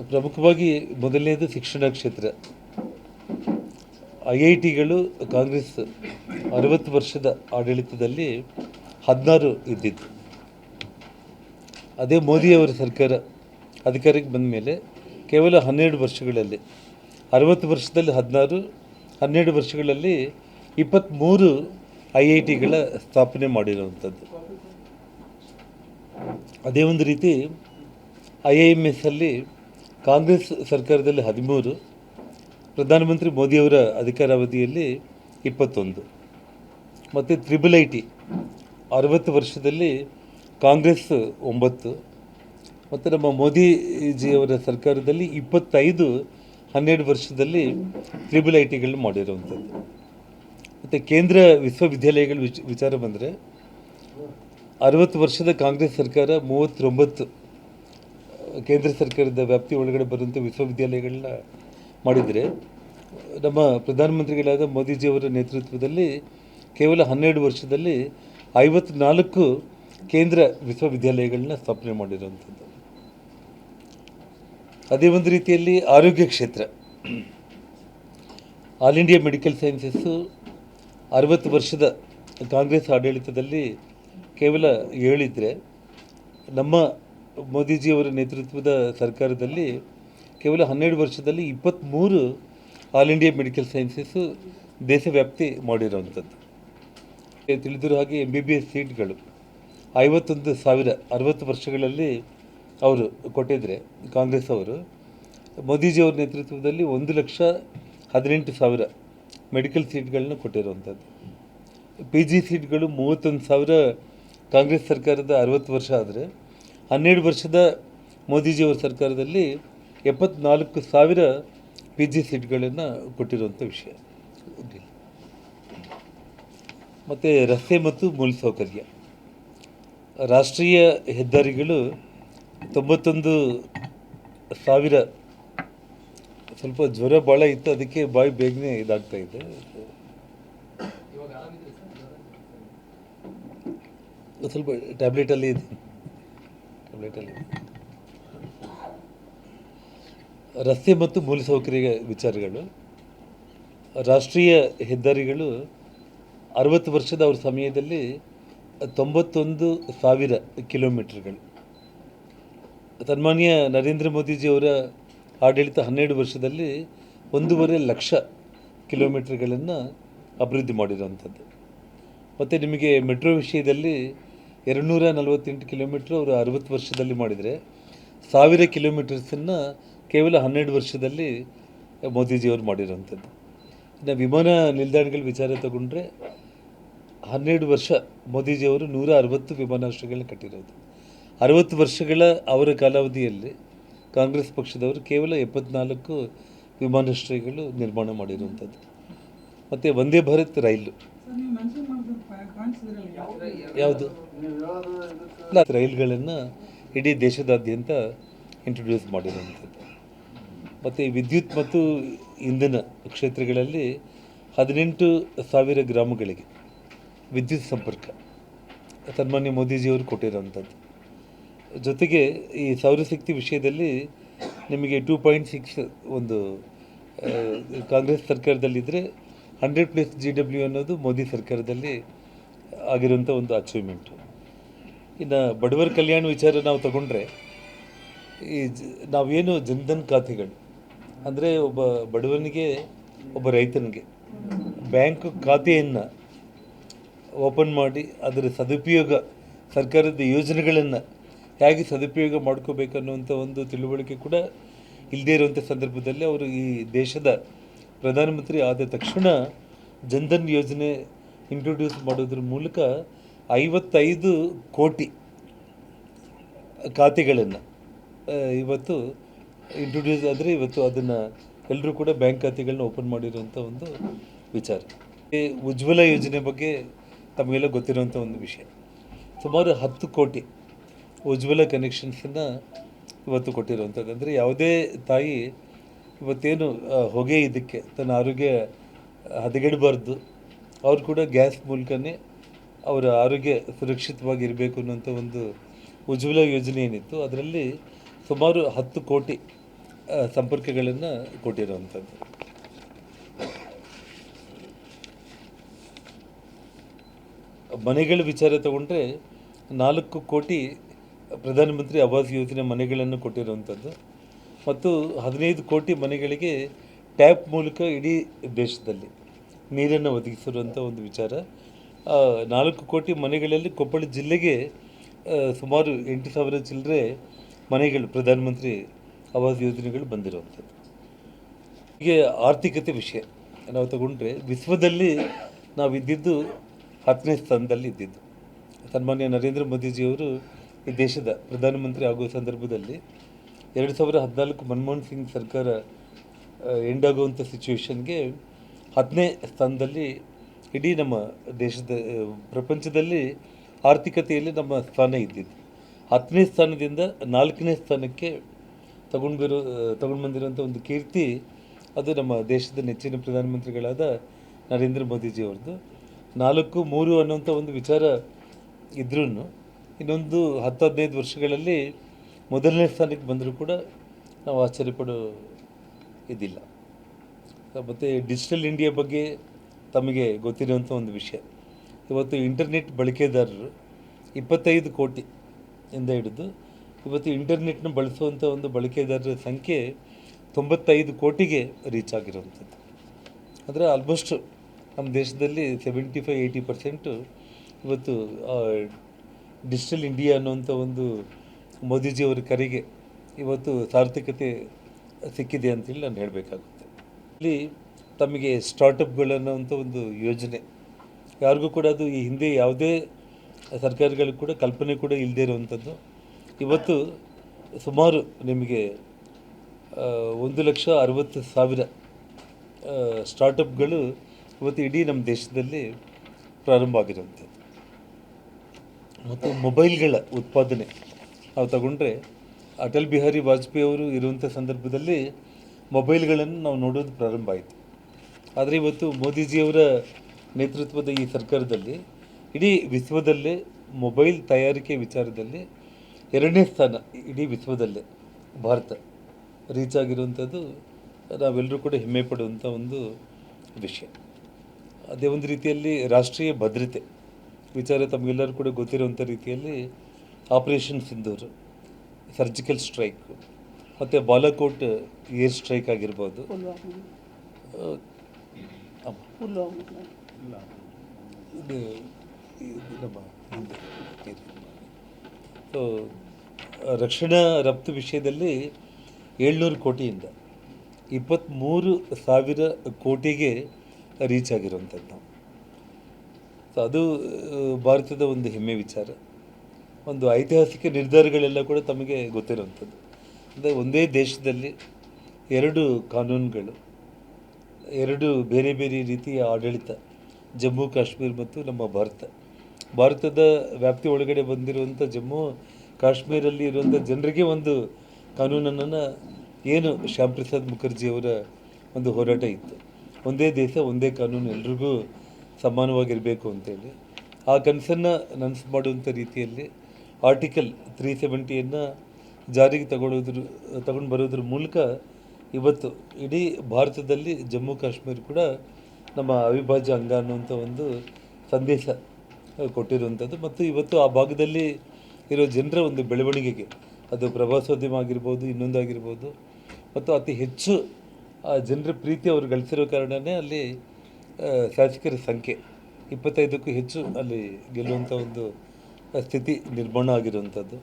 ಪ್ರಮುಖವಾಗಿ ಮೊದಲನೇದು ಶಿಕ್ಷಣ ಕ್ಷೇತ್ರ. IITಗಳು ಕಾಂಗ್ರೆಸ್ 60 ವರ್ಷದ ಆಡಳಿತದಲ್ಲಿ 16 ಇದ್ದಿದ್ದು. ಅದೇ ಮೋದಿಯವರ ಸರ್ಕಾರ ಅಧಿಕಾರಕ್ಕೆ ಬಂದ ಮೇಲೆ ಕೇವಲ 12 ವರ್ಷಗಳಲ್ಲಿ 60 ವರ್ಷದಲ್ಲಿ 16, 12 ವರ್ಷಗಳಲ್ಲಿ 23 IITಗಳ ಸ್ಥಾಪನೆ ಮಾಡಿರುವಂಥದ್ದು. ಅದೇ ಒಂದು ರೀತಿ IIMS ಅಲ್ಲಿ ಕಾಂಗ್ರೆಸ್ ಸರ್ಕಾರದಲ್ಲಿ 13, ಪ್ರಧಾನಮಂತ್ರಿ ಮೋದಿಯವರ ಅಧಿಕಾರಾವಧಿಯಲ್ಲಿ 21, ಮತ್ತು IIIT 60 ವರ್ಷದಲ್ಲಿ ಕಾಂಗ್ರೆಸ್ 9, ಮತ್ತು ನಮ್ಮ ಮೋದಿಜಿಯವರ ಸರ್ಕಾರದಲ್ಲಿ 25, 12 ವರ್ಷದಲ್ಲಿ IIITಗಳನ್ನ ಮಾಡಿರುವಂಥದ್ದು. ಮತ್ತು ಕೇಂದ್ರ ವಿಶ್ವವಿದ್ಯಾಲಯಗಳ ವಿಚಾರ ಬಂದರೆ 60 ವರ್ಷದ ಕಾಂಗ್ರೆಸ್ ಸರ್ಕಾರ 39 ಕೇಂದ್ರ ಸರ್ಕಾರದ ವ್ಯಾಪ್ತಿ ಒಳಗಡೆ ಬರುವಂಥ ವಿಶ್ವವಿದ್ಯಾಲಯಗಳನ್ನ ಮಾಡಿದರೆ, ನಮ್ಮ ಪ್ರಧಾನಮಂತ್ರಿಗಳಾದ ಮೋದಿಜಿಯವರ ನೇತೃತ್ವದಲ್ಲಿ ಕೇವಲ 12 ವರ್ಷದಲ್ಲಿ 54 ಕೇಂದ್ರ ವಿಶ್ವವಿದ್ಯಾಲಯಗಳನ್ನ ಸ್ಥಾಪನೆ ಮಾಡಿರುವಂಥದ್ದು. ಅದೇ ಒಂದು ರೀತಿಯಲ್ಲಿ ಆರೋಗ್ಯ ಕ್ಷೇತ್ರ, ಆಲ್ ಇಂಡಿಯಾ ಮೆಡಿಕಲ್ ಸೈನ್ಸಸ್ಸು 60 ವರ್ಷದ ಕಾಂಗ್ರೆಸ್ ಆಡಳಿತದಲ್ಲಿ ಕೇವಲ 7 ಇದ್ದರೆ, ನಮ್ಮ ಮೋದಿಜಿಯವರ ನೇತೃತ್ವದ ಸರ್ಕಾರದಲ್ಲಿ ಕೇವಲ 12 ವರ್ಷದಲ್ಲಿ 23 ಆಲ್ ಇಂಡಿಯಾ ಮೆಡಿಕಲ್ ಸೈನ್ಸಸ್ಸು ದೇಶವ್ಯಾಪ್ತಿ ಮಾಡಿರೋವಂಥದ್ದು. ತಿಳಿದಿರೋ ಹಾಗೆ MBBS ಸೀಟ್ಗಳು 51,000 60 ವರ್ಷಗಳಲ್ಲಿ ಅವರು ಕೊಟ್ಟಿದ್ದರೆ, ಕಾಂಗ್ರೆಸ್ ಅವರು ಮೋದಿಜಿಯವರ ನೇತೃತ್ವದಲ್ಲಿ 1,18,000 ಮೆಡಿಕಲ್ ಸೀಟ್ಗಳನ್ನ ಕೊಟ್ಟಿರುವಂಥದ್ದು. PG ಸೀಟ್ಗಳು 31,000 ಕಾಂಗ್ರೆಸ್ ಸರ್ಕಾರದ 60 ವರ್ಷ ಆದರೆ, 12 ವರ್ಷದ ಮೋದಿಜಿಯವರ ಸರ್ಕಾರದಲ್ಲಿ 74,000 PG ಸೀಟ್ಗಳನ್ನು ಕೊಟ್ಟಿರುವಂಥ ವಿಷಯ. ಮತ್ತು ರಸ್ತೆ ಮತ್ತು ಮೂಲಸೌಕರ್ಯ, ರಾಷ್ಟ್ರೀಯ ಹೆದ್ದಾರಿಗಳು 91,000. ಸ್ವಲ್ಪ ಜ್ವರ ಭಾಳ ಇತ್ತು, ಅದಕ್ಕೆ ಬಾಯಿ ಬೇಗನೆ ಇದಾಗ್ತಾ ಇದೆ. ಸ್ವಲ್ಪ ಟ್ಯಾಬ್ಲೆಟಲ್ಲಿ ಇದೆ. ರಸ್ತೆ ಮತ್ತು ಮೂಲಸೌಕರ್ಯ ವಿಚಾರಗಳು, ರಾಷ್ಟ್ರೀಯ ಹೆದ್ದಾರಿಗಳು 60 ವರ್ಷದ ಅವ್ರ ಸಮಯದಲ್ಲಿ 91,000 ಕಿಲೋಮೀಟರ್ಗಳು. ಸನ್ಮಾನ್ಯ ನರೇಂದ್ರ ಮೋದಿಜಿಯವರ ಆಡಳಿತ 12 ವರ್ಷದಲ್ಲಿ 1.5 ಲಕ್ಷ ಕಿಲೋಮೀಟರ್ಗಳನ್ನು ಅಭಿವೃದ್ಧಿ ಮಾಡಿರುವಂಥದ್ದು. ಮತ್ತು ನಿಮಗೆ ಮೆಟ್ರೋ ವಿಷಯದಲ್ಲಿ 248 ಕಿಲೋಮೀಟ್ರ್ ಅವರು 60 ವರ್ಷದಲ್ಲಿ ಮಾಡಿದರೆ, 1000 ಕಿಲೋಮೀಟರ್ಸನ್ನು ಕೇವಲ 12 ವರ್ಷದಲ್ಲಿ ಮೋದಿಜಿಯವರು ಮಾಡಿರುವಂಥದ್ದು. ಇನ್ನು ವಿಮಾನ ನಿಲ್ದಾಣಗಳ ವಿಚಾರ ತಗೊಂಡ್ರೆ 12 ವರ್ಷ ಮೋದಿಜಿಯವರು 160 ವಿಮಾನಾಶ್ರಯಗಳನ್ನ ಕಟ್ಟಿರೋದು. 60 ವರ್ಷಗಳ ಅವರ ಕಾಲಾವಧಿಯಲ್ಲಿ ಕಾಂಗ್ರೆಸ್ ಪಕ್ಷದವರು ಕೇವಲ 74 ವಿಮಾನಾಶ್ರಯಗಳು ನಿರ್ಮಾಣ ಮಾಡಿರುವಂಥದ್ದು. ಮತ್ತು ವಂದೇ ಭಾರತ್ ರೈಲು, ಯಾವುದು ರೈಲುಗಳನ್ನು ಇಡೀ ದೇಶದಾದ್ಯಂತ ಇಂಟ್ರೊಡ್ಯೂಸ್ ಮಾಡಿರುವಂಥದ್ದು. ಮತ್ತು ವಿದ್ಯುತ್ ಮತ್ತು ಇಂಧನ ಕ್ಷೇತ್ರಗಳಲ್ಲಿ 18,000 ಗ್ರಾಮಗಳಿಗೆ ವಿದ್ಯುತ್ ಸಂಪರ್ಕ ಸನ್ಮಾನ್ಯ ಮೋದಿಜಿಯವರು ಕೊಟ್ಟಿರೋವಂಥದ್ದು. ಜೊತೆಗೆ ಈ ಸೌರಶಕ್ತಿ ವಿಷಯದಲ್ಲಿ ನಿಮಗೆ 2.6 ಒಂದು ಕಾಂಗ್ರೆಸ್ ಸರ್ಕಾರದಲ್ಲಿದ್ದರೆ, 100+ GW ಅನ್ನೋದು ಮೋದಿ ಸರ್ಕಾರದಲ್ಲಿ ಆಗಿರುವಂಥ ಒಂದು ಅಚೀವ್ಮೆಂಟು. ಇನ್ನು ಬಡವರ ಕಲ್ಯಾಣ ವಿಚಾರ ನಾವು ತಗೊಂಡ್ರೆ, ಈ ನಾವೇನು ಜನ್ಧನ್ ಖಾತೆಗಳು ಅಂದರೆ ಒಬ್ಬ ಬಡವನಿಗೆ, ಒಬ್ಬ ರೈತನಿಗೆ ಬ್ಯಾಂಕ್ ಖಾತೆಯನ್ನು ಓಪನ್ ಮಾಡಿ ಅದರ ಸದುಪಯೋಗ, ಸರ್ಕಾರದ ಯೋಜನೆಗಳನ್ನು ಹೇಗೆ ಸದುಪಯೋಗ ಮಾಡ್ಕೋಬೇಕು ಅನ್ನುವಂಥ ಒಂದು ತಿಳುವಳಿಕೆ ಕೂಡ ಇಲ್ಲದೇ ಇರುವಂಥ ಸಂದರ್ಭದಲ್ಲಿ ಅವರು ಈ ದೇಶದ ಪ್ರಧಾನಮಂತ್ರಿ ಆದ ತಕ್ಷಣ ಜನ್ಧನ್ ಯೋಜನೆ ಇಂಟ್ರೊಡ್ಯೂಸ್ ಮಾಡೋದ್ರ ಮೂಲಕ 55 ಕೋಟಿ ಖಾತೆಗಳನ್ನು ಇವತ್ತು ಇಂಟ್ರೊಡ್ಯೂಸ್ ಆದರೆ, ಇವತ್ತು ಅದನ್ನು ಎಲ್ಲರೂ ಕೂಡ ಬ್ಯಾಂಕ್ ಖಾತೆಗಳನ್ನ ಓಪನ್ ಮಾಡಿರುವಂಥ ಒಂದು ವಿಚಾರ. ಉಜ್ವಲ ಯೋಜನೆ ಬಗ್ಗೆ ತಮಗೆಲ್ಲ ಗೊತ್ತಿರುವಂಥ ಒಂದು ವಿಷಯ. ಸುಮಾರು 10 ಕೋಟಿ ಉಜ್ವಲ ಕನೆಕ್ಷನ್ಸನ್ನು ಇವತ್ತು ಕೊಟ್ಟಿರುವಂಥದ್ದು. ಅಂದರೆ ಯಾವುದೇ ತಾಯಿ ಇವತ್ತೇನು ಹೊಗೆ ಇದಕ್ಕೆ ತನ್ನ ಆರೋಗ್ಯ ಹದಗೆಡಬಾರ್ದು, ಅವ್ರು ಕೂಡ ಗ್ಯಾಸ್ ಮೂಲಕನೇ ಅವರ ಆರೋಗ್ಯ ಸುರಕ್ಷಿತವಾಗಿರಬೇಕು ಅನ್ನೋಂಥ ಒಂದು ಉಜ್ವಲ ಯೋಜನೆ ಏನಿತ್ತು, ಅದರಲ್ಲಿ ಸುಮಾರು 10 ಕೋಟಿ ಸಂಪರ್ಕಗಳನ್ನು ಕೊಟ್ಟಿರುವಂಥದ್ದು. ಮನೆಗಳ ವಿಚಾರ ತಗೊಂಡ್ರೆ 4 ಕೋಟಿ ಪ್ರಧಾನಮಂತ್ರಿ ಆವಾಸ್ ಯೋಜನೆ ಮನೆಗಳನ್ನು ಕೊಟ್ಟಿರುವಂಥದ್ದು ಮತ್ತು 15 ಕೋಟಿ ಮನೆಗಳಿಗೆ ಟ್ಯಾಪ್ ಮೂಲಕ ಇಡೀ ದೇಶದಲ್ಲಿ ನೀರನ್ನು ಒದಗಿಸಿರುವಂಥ ಒಂದು ವಿಚಾರ. 4 ಕೋಟಿ ಮನೆಗಳಲ್ಲಿ ಕೊಪ್ಪಳ ಜಿಲ್ಲೆಗೆ ಸುಮಾರು 8,000 ಚಿಲ್ಲರೆ ಮನೆಗಳು ಪ್ರಧಾನಮಂತ್ರಿ ಆವಾಸ್ ಯೋಜನೆಗಳು ಬಂದಿರುವಂಥದ್ದು. ಹೀಗೆ ಆರ್ಥಿಕತೆ ವಿಷಯ ನಾವು ತಗೊಂಡ್ರೆ ವಿಶ್ವದಲ್ಲಿ ನಾವಿದ್ದಿದ್ದು 10ನೇ ಸ್ಥಾನದಲ್ಲಿ ಇದ್ದಿದ್ದು. ಸನ್ಮಾನ್ಯ ನರೇಂದ್ರ ಮೋದಿಜಿಯವರು ಈ ದೇಶದ ಪ್ರಧಾನಮಂತ್ರಿ ಆಗುವ ಸಂದರ್ಭದಲ್ಲಿ 2014 ಮನಮೋಹನ್ ಸಿಂಗ್ ಸರ್ಕಾರ ಎಂಡ್ ಆಗುವಂಥ ಸಿಚುವೇಶನ್ಗೆ 10ನೇ ಸ್ಥಾನದಲ್ಲಿ ಇಡೀ ನಮ್ಮ ದೇಶದ ಪ್ರಪಂಚದಲ್ಲಿ ಆರ್ಥಿಕತೆಯಲ್ಲಿ ನಮ್ಮ ಸ್ಥಾನ ಇದ್ದಿದ್ದು. 10ನೇ ಸ್ಥಾನದಿಂದ 4ನೇ ಸ್ಥಾನಕ್ಕೆ ತಗೊಂಡು ಬಂದಿರುವಂಥ ಒಂದು ಕೀರ್ತಿ ಅದು ನಮ್ಮ ದೇಶದ ನೆಚ್ಚಿನ ಪ್ರಧಾನಮಂತ್ರಿಗಳಾದ ನರೇಂದ್ರ ಮೋದಿಜಿಯವ್ರದ್ದು. 4-3 ಅನ್ನುವಂಥ ಒಂದು ವಿಚಾರ ಇದ್ರೂ ಇನ್ನೊಂದು 10-15 ವರ್ಷಗಳಲ್ಲಿ ಮೊದಲನೇ ಸ್ಥಾನಕ್ಕೆ ಬಂದರೂ ಕೂಡ ನಾವು ಆಶ್ಚರ್ಯಪಡೋ ಇದಿಲ್ಲ. ಮತ್ತು ಡಿಜಿಟಲ್ ಇಂಡಿಯಾ ಬಗ್ಗೆ ತಮಗೆ ಗೊತ್ತಿರುವಂಥ ಒಂದು ವಿಷಯ, ಇವತ್ತು ಇಂಟರ್ನೆಟ್ ಬಳಕೆದಾರರು 25 ಕೋಟಿ ಇಂದ ಹಿಡಿದು ಇವತ್ತು ಇಂಟರ್ನೆಟ್ನ ಬಳಸುವಂಥ ಒಂದು ಬಳಕೆದಾರರ ಸಂಖ್ಯೆ 95 ಕೋಟಿಗೆ ರೀಚ್ ಆಗಿರುವಂಥದ್ದು. ಅಂದರೆ ಆಲ್ಮೋಸ್ಟ್ ನಮ್ಮ ದೇಶದಲ್ಲಿ 75-80% ಇವತ್ತು ಡಿಜಿಟಲ್ ಇಂಡಿಯಾ ಅನ್ನುವಂಥ ಒಂದು ಮೋದಿಜಿಯವರ ಕರೆಗೆ ಇವತ್ತು ಸಾರ್ಥಕತೆ ಸಿಕ್ಕಿದೆ ಅಂತೇಳಿ ನಾನು ಹೇಳಬೇಕಾಗುತ್ತೆ. ಇಲ್ಲಿ ತಮಗೆ ಸ್ಟಾರ್ಟಪ್ಗಳನ್ನೋಂಥ ಒಂದು ಯೋಜನೆ ಯಾರಿಗೂ ಕೂಡ ಅದು ಈ ಹಿಂದೆ ಯಾವುದೇ ಸರ್ಕಾರಗಳಿಗೂ ಕೂಡ ಕಲ್ಪನೆ ಕೂಡ ಇಲ್ಲದೇ ಇರುವಂಥದ್ದು. ಇವತ್ತು ಸುಮಾರು ನಿಮಗೆ 1,60,000 ಸ್ಟಾರ್ಟಪ್ಗಳು ಇವತ್ತು ಇಡೀ ನಮ್ಮ ದೇಶದಲ್ಲಿ ಪ್ರಾರಂಭ ಆಗಿರುವಂಥದ್ದು. ಮತ್ತು ಮೊಬೈಲ್ಗಳ ಉತ್ಪಾದನೆ ನಾವು ತಗೊಂಡ್ರೆ ಅಟಲ್ ಬಿಹಾರಿ ವಾಜಪೇಯಿ ಅವರು ಇರುವಂಥ ಸಂದರ್ಭದಲ್ಲಿ ಮೊಬೈಲ್ಗಳನ್ನು ನಾವು ನೋಡೋದು ಪ್ರಾರಂಭ ಆಯಿತು. ಆದರೆ ಇವತ್ತು ಮೋದಿಜಿಯವರ ನೇತೃತ್ವದ ಈ ಸರ್ಕಾರದಲ್ಲಿ ಇಡೀ ವಿಶ್ವದಲ್ಲೇ ಮೊಬೈಲ್ ತಯಾರಿಕೆ ವಿಚಾರದಲ್ಲಿ 2ನೇ ಸ್ಥಾನ ಇಡೀ ವಿಶ್ವದಲ್ಲೇ ಭಾರತ ರೀಚ್ ಆಗಿರುವಂಥದ್ದು ನಾವೆಲ್ಲರೂ ಕೂಡ ಹೆಮ್ಮೆ ಪಡುವಂಥ ಒಂದು ವಿಷಯ. ಅದೇ ಒಂದು ರೀತಿಯಲ್ಲಿ ರಾಷ್ಟ್ರೀಯ ಭದ್ರತೆ ವಿಚಾರ ತಮಗೆಲ್ಲರೂ ಕೂಡ ಗೊತ್ತಿರುವಂಥ ರೀತಿಯಲ್ಲಿ ಆಪರೇಷನ್ ಸಿಂಧೂರ್, ಸರ್ಜಿಕಲ್ ಸ್ಟ್ರೈಕ್ ಮತ್ತು ಬಾಲಾಕೋಟ್ ಏರ್ ಸ್ಟ್ರೈಕ್ ಆಗಿರ್ಬೋದು, ಸೊ ರಕ್ಷಣಾ ರಫ್ತು ವಿಷಯದಲ್ಲಿ 700 ಕೋಟಿಯಿಂದ 23,000 ಕೋಟಿಗೆ ರೀಚ್ ಆಗಿರುವಂಥದ್ದು ನಾವು. ಸೊ ಅದು ಭಾರತದ ಒಂದು ಹೆಮ್ಮೆ ವಿಚಾರ. ಒಂದು ಐತಿಹಾಸಿಕ ನಿರ್ಧಾರಗಳೆಲ್ಲ ಕೂಡ ತಮಗೆ ಗೊತ್ತಿರುವಂಥದ್ದು. ಅಂದರೆ ಒಂದೇ ದೇಶದಲ್ಲಿ 2 ಕಾನೂನುಗಳು, 2 ಬೇರೆ ಬೇರೆ ರೀತಿಯ ಆಡಳಿತ, ಜಮ್ಮು ಕಾಶ್ಮೀರ ಮತ್ತು ನಮ್ಮ ಭಾರತದ ವ್ಯಾಪ್ತಿ ಒಳಗಡೆ ಬಂದಿರುವಂಥ ಜಮ್ಮು ಕಾಶ್ಮೀರಲ್ಲಿ ಇರುವಂಥ ಜನರಿಗೆ ಒಂದು ಕಾನೂನನ್ನು ಏನು ಶ್ಯಾಮ್ ಪ್ರಸಾದ್ ಮುಖರ್ಜಿಯವರ ಒಂದು ಹೋರಾಟ ಇತ್ತು, ಒಂದೇ ದೇಶ ಒಂದೇ ಕಾನೂನು ಎಲ್ರಿಗೂ ಸಮಾನವಾಗಿರಬೇಕು ಅಂತೇಳಿ ಆ ಕನಸನ್ನು ನನಸು ಮಾಡುವಂಥ ರೀತಿಯಲ್ಲಿ ಆರ್ಟಿಕಲ್ 370 ಜಾರಿಗೆ ತಗೊಂಡು ಬರೋದ್ರ ಮೂಲಕ ಇವತ್ತು ಇಡೀ ಭಾರತದಲ್ಲಿ ಜಮ್ಮು ಕಾಶ್ಮೀರ ಕೂಡ ನಮ್ಮ ಅವಿಭಾಜ್ಯ ಅಂಗ ಅನ್ನುವಂಥ ಒಂದು ಸಂದೇಶ ಕೊಟ್ಟಿರುವಂಥದ್ದು. ಮತ್ತು ಇವತ್ತು ಆ ಭಾಗದಲ್ಲಿ ಇರೋ ಜನರ ಒಂದು ಬೆಳವಣಿಗೆಗೆ ಅದು ಪ್ರವಾಸೋದ್ಯಮ ಆಗಿರ್ಬೋದು, ಇನ್ನೊಂದಾಗಿರ್ಬೋದು, ಮತ್ತು ಅತಿ ಹೆಚ್ಚು ಆ ಜನರ ಪ್ರೀತಿ ಅವರು ಗಳಿಸಿರೋ ಕಾರಣವೇ ಅಲ್ಲಿ ಶಾಸಕರ ಸಂಖ್ಯೆ 25ಕ್ಕೂ ಹೆಚ್ಚು ಅಲ್ಲಿ ಗೆಲ್ಲುವಂಥ ಒಂದು ಸ್ಥಿತಿ ನಿರ್ಮಾಣ ಆಗಿರುವಂಥದ್ದು.